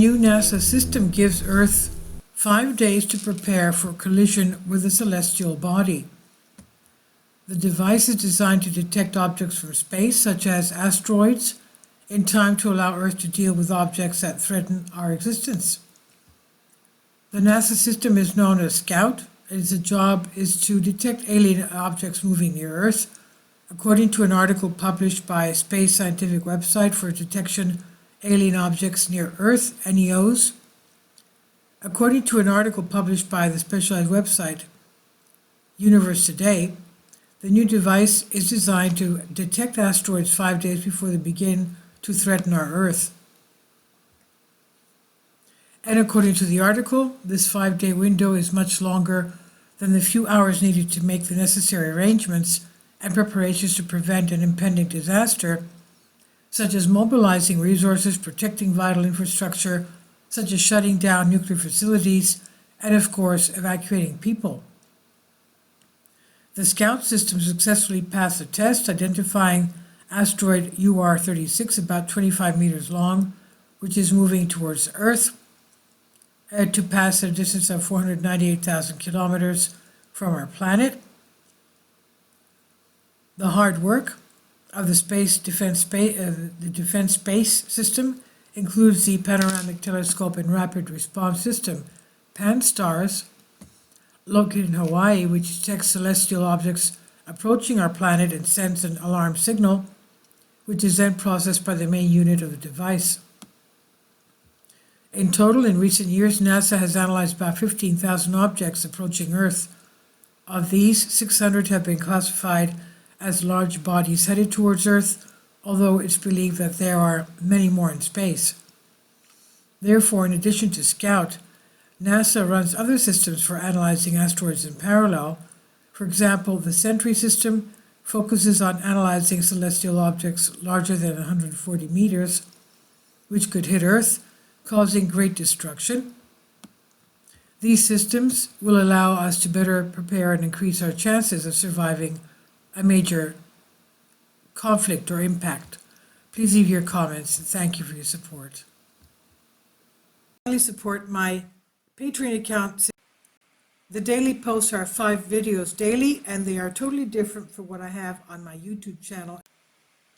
new NASA system gives Earth 5 days to prepare for collision with a celestial body. The device is designed to detect objects from space, such as asteroids, in time to allow Earth to deal with objects that threaten our existence. The NASA system is known as SCOUT, and its job is to detect alien objects moving near Earth, according to an article published by a space scientific website for detection alien objects near Earth, NEOs. According to an article published by the specialized website Universe Today, the new device is designed to detect asteroids 5 days before they begin to threaten our Earth. And according to the article, this 5-day window is much longer than the few hours needed to make the necessary arrangements and preparations to prevent an impending disaster, such as mobilizing resources, protecting vital infrastructure, such as shutting down nuclear facilities, and of course, evacuating people. The SCOUT system successfully passed the test, identifying asteroid UR36, about 25 meters long, which is moving towards Earth to pass at a distance of 498,000 kilometers from our planet. The hard work of the Defense Space System includes the Panoramic Telescope and Rapid Response System, PAN-STARRS, located in Hawaii, which detects celestial objects approaching our planet and sends an alarm signal, which is then processed by the main unit of the device. In total, in recent years, NASA has analyzed about 15,000 objects approaching Earth. Of these, 600 have been classified as large bodies headed towards Earth, although it's believed that there are many more in space. Therefore, in addition to SCOUT, NASA runs other systems for analyzing asteroids in parallel. For example, the Sentry system focuses on analyzing celestial objects larger than 140 meters, which could hit Earth, causing great destruction. These systems will allow us to better prepare and increase our chances of surviving a major conflict or impact. Please leave your comments, and thank you for your support. Please support my Patreon account. The daily posts are 5 videos daily, and they are totally different from what I have on my YouTube channel.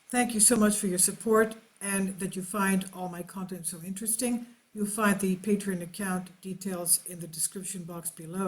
Thank you so much for your support and that you find all my content so interesting. You'll find the Patreon account details in the description box below.